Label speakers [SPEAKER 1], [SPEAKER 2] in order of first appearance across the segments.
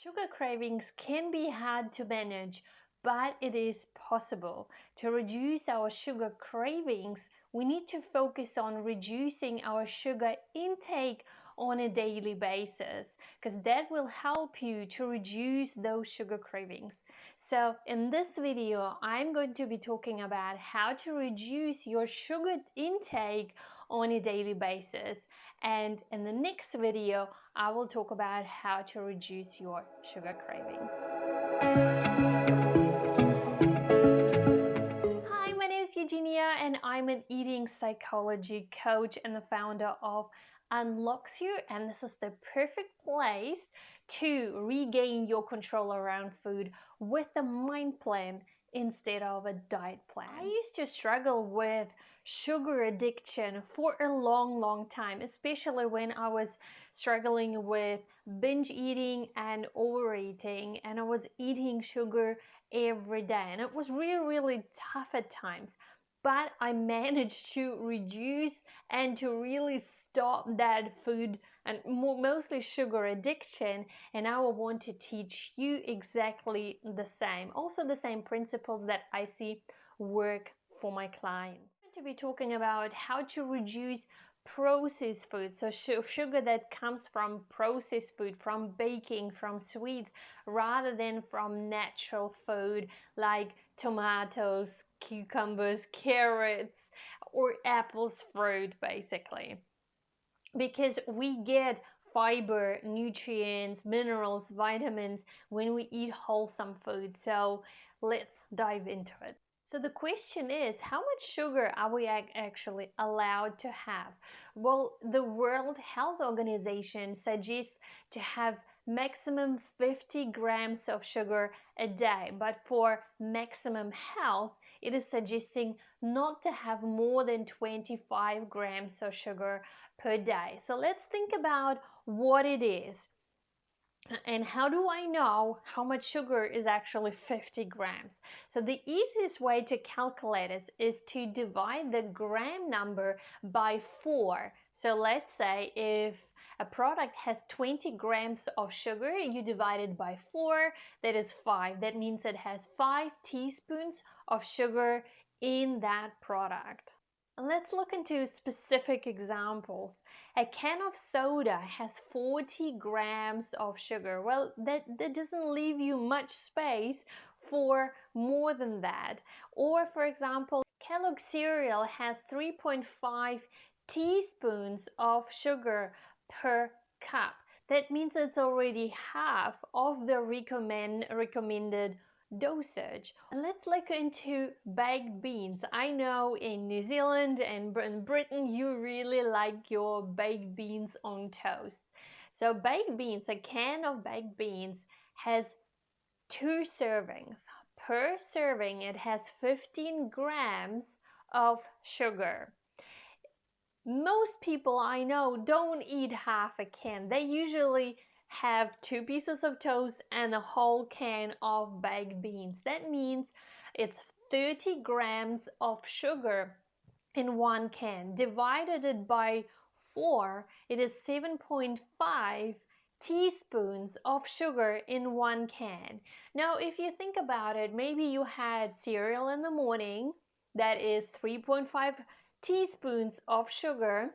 [SPEAKER 1] Sugar cravings can be hard to manage, but it is possible. To reduce our sugar cravings, we need to focus on reducing our sugar intake on a daily basis, because that will help you to reduce those sugar cravings. So in this video, I'm going to be talking about how to reduce your sugar intake on a daily basis. And in the next video, I will talk about how to reduce your sugar cravings. Hi, my name is Eugenia and I'm an eating psychology coach and the founder of Unlox'U, and this is the perfect place to regain your control around food with a mind plan instead of a diet plan. I used to struggle with sugar addiction for a long time, especially when I was struggling with binge eating and overeating, and I was eating sugar every day, and it was really tough at times. But I managed to reduce and to really stop that food and mostly sugar addiction, and I will want to teach you exactly the same. Also the same principles that I see work for my clients. I'm going to be talking about how to reduce processed food, so sugar that comes from processed food, from baking, from sweets, rather than from natural food like tomatoes, cucumbers, carrots, or apples, fruit, basically. Because we get fiber, nutrients, minerals, vitamins when we eat wholesome food. So let's dive into it. So the question is, how much sugar are we actually allowed to have? Well, the World Health Organization suggests to have maximum 50 grams of sugar a day, but for maximum health, it is suggesting not to have more than 25 grams of sugar per day. So let's think about what it is. And how do I know how much sugar is actually 50 grams? So the easiest way to calculate it is to divide the gram number by 4. So let's say if a product has 20 grams of sugar, you divide it by 4, that is 5. That means it has 5 teaspoons of sugar in that product. And let's look into specific examples. A can of soda has 40 grams of sugar. Well, that doesn't leave you much space for more than that. Or, for example, Kellogg's cereal has 3.5 teaspoons of sugar per cup. That means it's already half of the recommended dosage. And let's look into baked beans. I know in New Zealand and in Britain you really like your baked beans on toast. So baked beans, a can of baked beans has 2 servings. Per serving it has 15 grams of sugar. Most people I know don't eat half a can. They usually have 2 pieces of toast and a whole can of baked beans. That means it's 30 grams of sugar in 1 can. Divided it by 4, it is 7.5 teaspoons of sugar in 1 can. Now, if you think about it, maybe you had cereal in the morning, that is 3.5 teaspoons of sugar,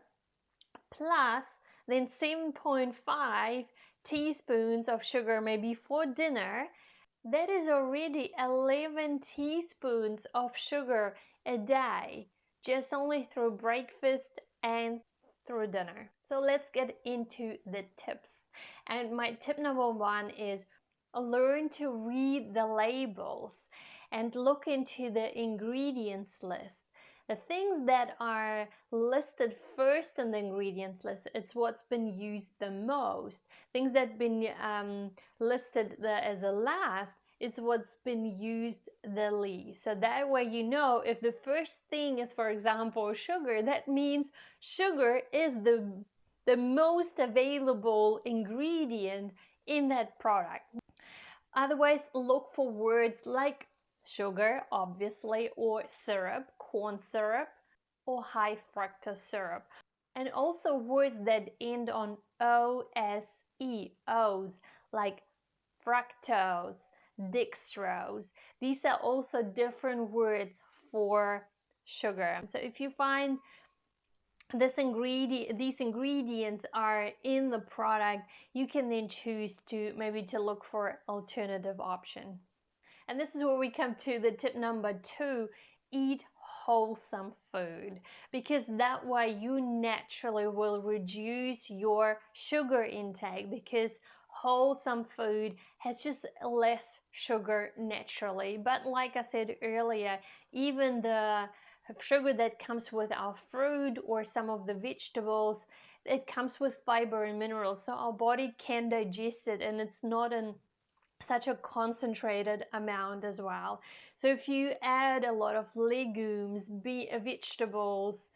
[SPEAKER 1] plus then 7.5 teaspoons of sugar maybe for dinner. That is already 11 teaspoons of sugar a day, just only through breakfast and through dinner. So let's get into the tips. And my tip number 1 is learn to read the labels and look into the ingredients list. The things that are listed first in the ingredients list, it's what's been used the most. Things that have been listed as a last, it's what's been used the least. So that way you know if the first thing is, for example, sugar, that means sugar is the most available ingredient in that product. Otherwise, look for words like sugar, obviously, or syrup, corn syrup, or high fructose syrup. And also words that end on O-S-E, O's, like fructose, dextrose. These are also different words for sugar. So if you find these ingredients are in the product, you can then choose to maybe to look for alternative option. And this is where we come to the tip number 2: eat wholesome food, because that way you naturally will reduce your sugar intake, because wholesome food has just less sugar naturally. But like I said earlier, even the sugar that comes with our fruit or some of the vegetables, it comes with fiber and minerals, so our body can digest it, and it's not in such a concentrated amount as well. So if you add a lot of legumes, vegetables,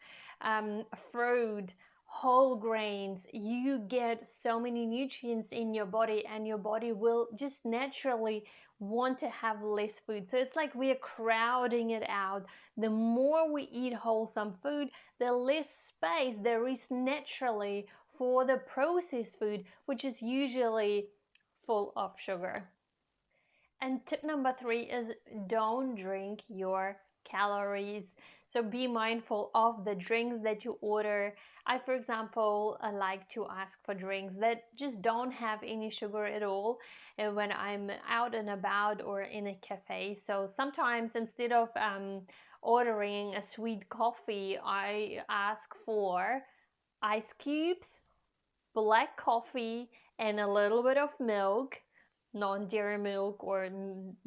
[SPEAKER 1] fruit, whole grains, you get so many nutrients in your body, and your body will just naturally want to have less food. So it's like we are crowding it out. The more we eat wholesome food, the less space there is naturally for the processed food, which is usually full of sugar. And tip number 3 is don't drink your calories. So be mindful of the drinks that you order. I, for example, like to ask for drinks that just don't have any sugar at all when I'm out and about or in a cafe. So sometimes instead of ordering a sweet coffee, I ask for ice cubes, black coffee, and a little bit of milk, non-dairy milk or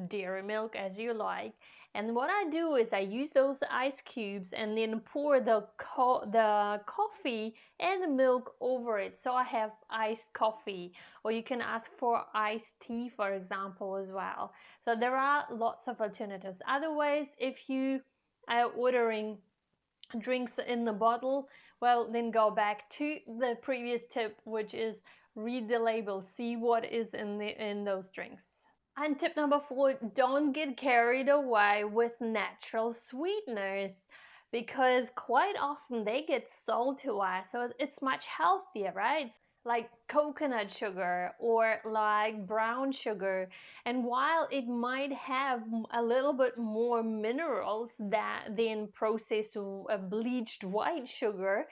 [SPEAKER 1] dairy milk as you like. And what I do is I use those ice cubes and then pour the coffee and the milk over it, so I have iced coffee. Or you can ask for iced tea, for example, as well. So there are lots of alternatives. Otherwise, if you are ordering drinks in the bottle, well, then go back to the previous tip, which is read the label, see what is in those drinks. And tip number 4: don't get carried away with natural sweeteners, because quite often they get sold to us, so it's much healthier, right? Like coconut sugar or like brown sugar. And while it might have a little bit more minerals than processed bleached white sugar,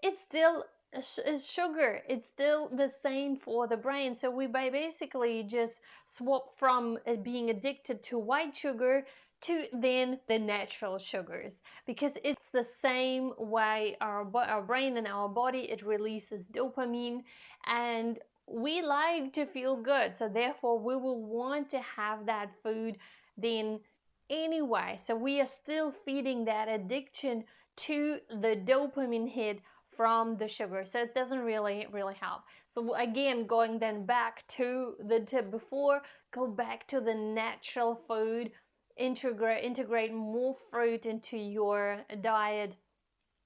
[SPEAKER 1] it's still is sugar. It's still the same for the brain. So we basically just swap from being addicted to white sugar to then the natural sugars, because it's the same way our brain and our body, it releases dopamine, and we like to feel good, so therefore we will want to have that food then anyway. So we are still feeding that addiction to the dopamine hit from the sugar, so it doesn't really help. So again, going then back to the tip before, go back to the natural food, integrate more fruit into your diet.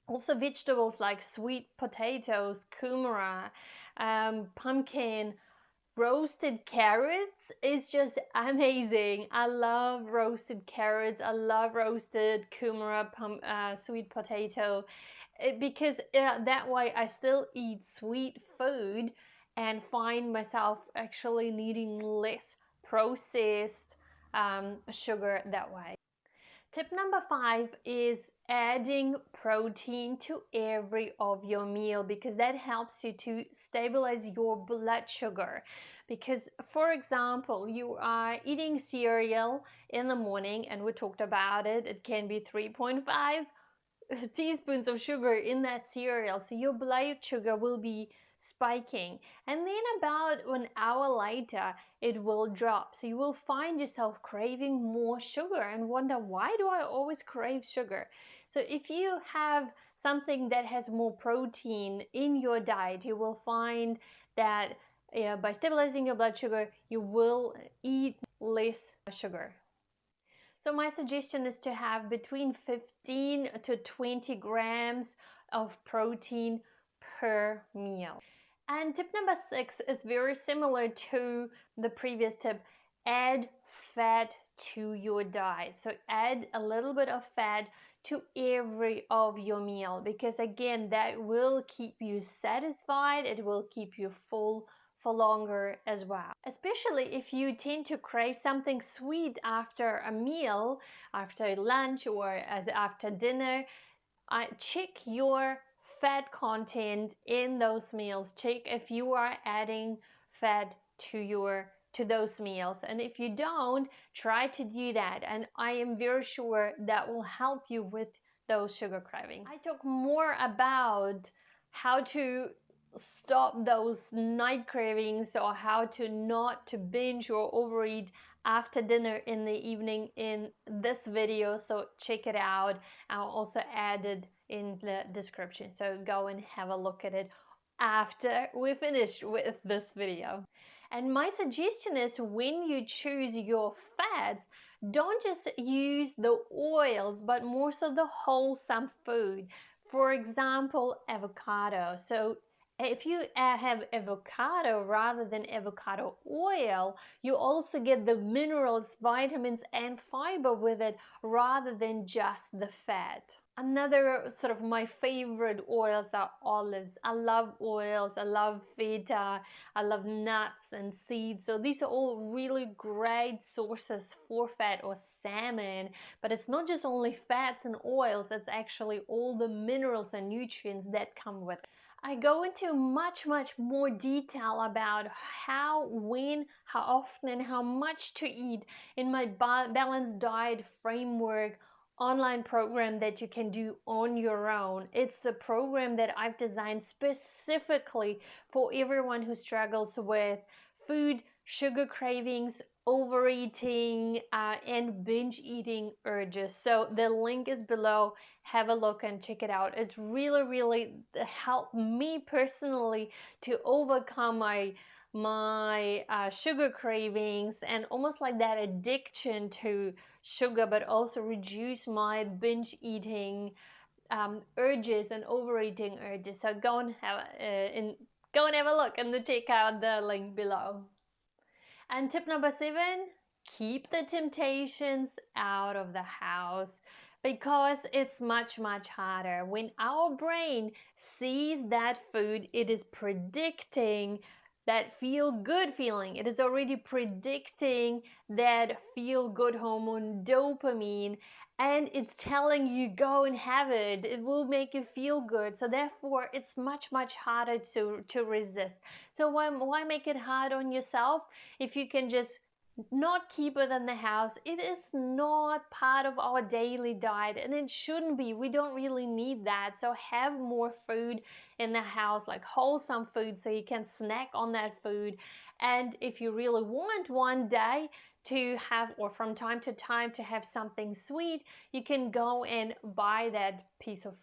[SPEAKER 1] Also vegetables like sweet potatoes, kumara, pumpkin, roasted carrots is just amazing. I love roasted carrots. I love roasted kumara, sweet potato, because that way I still eat sweet food and find myself actually needing less processed sugar that way. Tip number 5 is adding protein to every of your meal, because that helps you to stabilize your blood sugar. Because for example, you are eating cereal in the morning, and we talked about it, it can be 3.5 teaspoons of sugar in that cereal, so your blood sugar will be spiking, and then about an hour later it will drop, so you will find yourself craving more sugar and wonder, why do I always crave sugar? So if you have something that has more protein in your diet, you will find that by stabilizing your blood sugar, you will eat less sugar. So my suggestion is to have between 15 to 20 grams of protein per meal. And tip number 6 is very similar to the previous tip: add fat to your diet. So add a little bit of fat to every of your meal, because again, that will keep you satisfied, it will keep you full for longer as well. Especially if you tend to crave something sweet after a meal, after lunch or after dinner, check your fat content in those meals. Check if you are adding fat to those meals, and if you don't, try to do that, and I am very sure that will help you with those sugar cravings. I talk more about how to stop those night cravings, or how to not to binge or overeat after dinner in the evening in this video, so check it out. I'll also add it in the description, so go and have a look at it after we finish with this video. And my suggestion is, when you choose your fats, don't just use the oils, but more so the wholesome food. For example, avocado. So if you have avocado rather than avocado oil, you also get the minerals, vitamins, and fiber with it rather than just the fat. Another sort of my favorite oils are olives. I love oils, I love feta, I love nuts and seeds. So these are all really great sources for fat, or salmon. But it's not just only fats and oils, it's actually all the minerals and nutrients that come with it. I go into much more detail about how, when, how often, and how much to eat in my balanced diet framework online program that you can do on your own. It's a program that I've designed specifically for everyone who struggles with food, sugar cravings, overeating, and binge eating urges. So the link is below. Have a look and check it out. It's really helped me personally to overcome my sugar cravings and almost like that addiction to sugar, but also reduce my binge eating urges and overeating urges. So go and have a look and check out the link below. And tip number 7, keep the temptations out of the house, because it's much harder. When our brain sees that food, it is predicting that feel-good feeling. It is already predicting that feel-good hormone dopamine, and it's telling you go and have it. It will make you feel good. So therefore, it's much harder to resist. So why make it hard on yourself if you can just not keep it in the house? It is not part of our daily diet, and it shouldn't be. We don't really need that. So have more food in the house, like wholesome food, so you can snack on that food. And if you really want one day to have, or from time to time to have something sweet, you can go and buy that piece of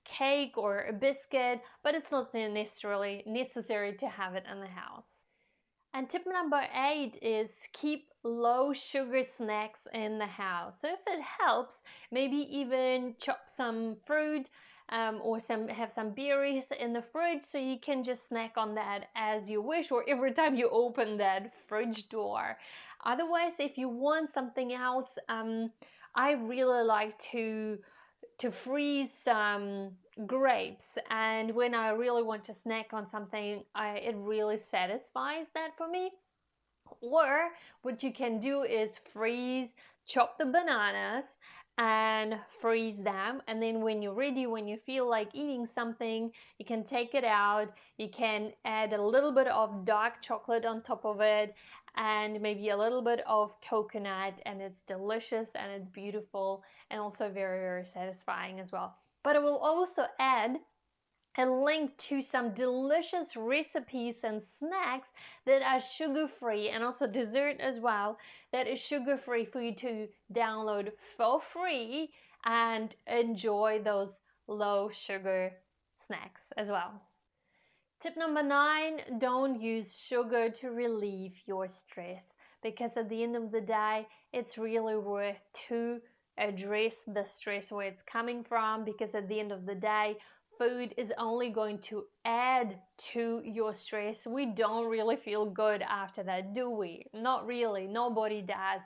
[SPEAKER 1] cake or a biscuit, but it's not necessarily necessary to have it in the house. And tip number 8 is keep low sugar snacks in the house. So if it helps, maybe even chop some fruit or have some berries in the fridge, so you can just snack on that as you wish, or every time you open that fridge door. Otherwise, if you want something else, I really like to freeze some grapes, and when I really want to snack on something, it really satisfies that for me. Or what you can do is chop the bananas and freeze them, and then when you're ready, when you feel like eating something, you can take it out. You can add a little bit of dark chocolate on top of it, and maybe a little bit of coconut, and it's delicious and it's beautiful, and also very satisfying as well. But I will also add a link to some delicious recipes and snacks that are sugar-free, and also dessert as well, that is sugar-free, for you to download for free and enjoy those low sugar snacks as well. Tip number 9, don't use sugar to relieve your stress, because at the end of the day, it's really worth to address the stress where it's coming from, because at the end of the day, food is only going to add to your stress. We don't really feel good after that, do we? Not really. Nobody does.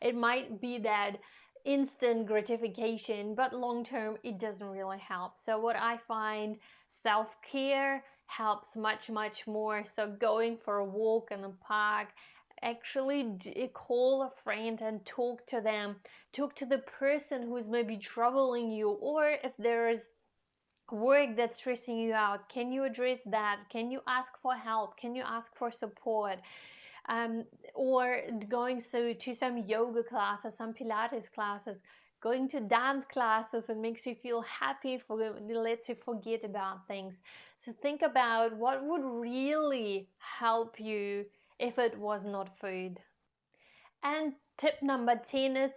[SPEAKER 1] It might be that instant gratification, but long term it doesn't really help. So what I find, self-care, helps much, much more. So going for a walk in the park, actually call a friend and talk to them. Talk to the person who's maybe troubling you, or if there is work that's stressing you out, can you address that? Can you ask for help? Can you ask for support? um, or going to some yoga classes, some Pilates classes, going to dance classes, and makes you feel happy, lets you forget about things. So think about what would really help you if it was not food. And tip number 10 is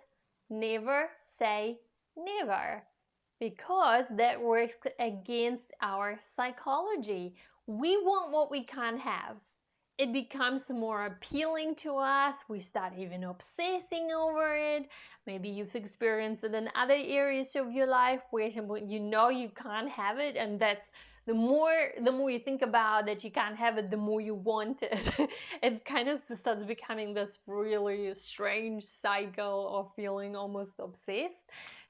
[SPEAKER 1] never say never, because that works against our psychology. We want what we can't have. It becomes more appealing to us. We start even obsessing over it. Maybe you've experienced it in other areas of your life where you know you can't have it, and that's the more you think about that you can't have it, the more you want it. It kind of starts becoming this really strange cycle of feeling almost obsessed.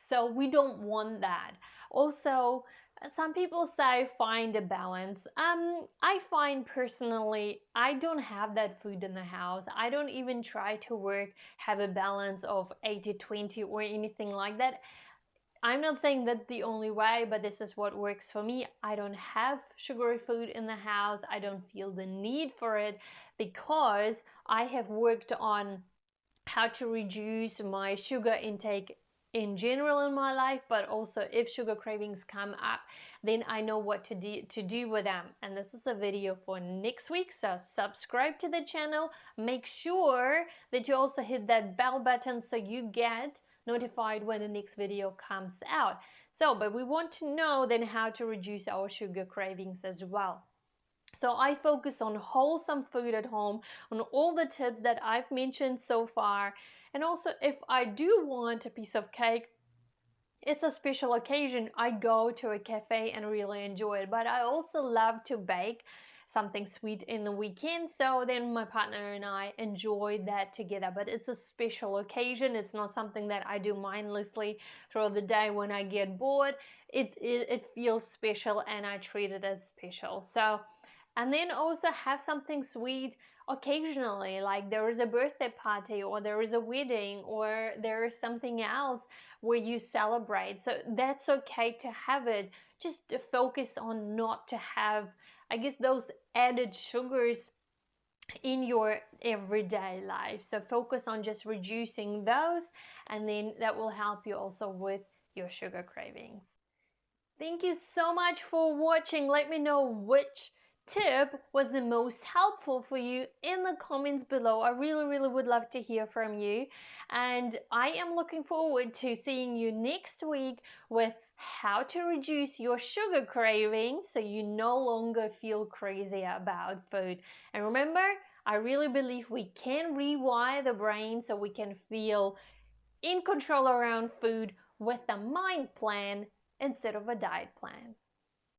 [SPEAKER 1] So we don't want that. Also, some people say find a balance. I find personally I don't have that food in the house. I don't even try to have a balance of 80-20 or anything like that. I'm not saying that's the only way, but this is what works for me. I don't have sugary food in the house. I don't feel the need for it because I have worked on how to reduce my sugar intake in general in my life, but also if sugar cravings come up, then I know what to do with them. And this is a video for next week, so subscribe to the channel. Make sure that you also hit that bell button so you get notified when the next video comes out. So, but we want to know then how to reduce our sugar cravings as well. So I focus on wholesome food at home, on all the tips that I've mentioned so far. And also, if I do want a piece of cake, it's a special occasion, I go to a cafe and really enjoy it. But I also love to bake something sweet in the weekend, so then my partner and I enjoy that together. But it's a special occasion. It's not something that I do mindlessly throughout the day when I get bored. It feels special and I treat it as special. So, and then also have something sweet occasionally, like there is a birthday party or there is a wedding or there is something else where you celebrate. So that's okay to have it. Just focus on not to have, I guess, those added sugars in your everyday life. So focus on just reducing those, and then that will help you also with your sugar cravings. Thank you so much for watching. Let me know which tip was the most helpful for you in the comments below. I really would love to hear from you, and I am looking forward to seeing you next week with how to reduce your sugar cravings so you no longer feel crazy about food. And remember, I really believe we can rewire the brain so we can feel in control around food with a mind plan instead of a diet plan.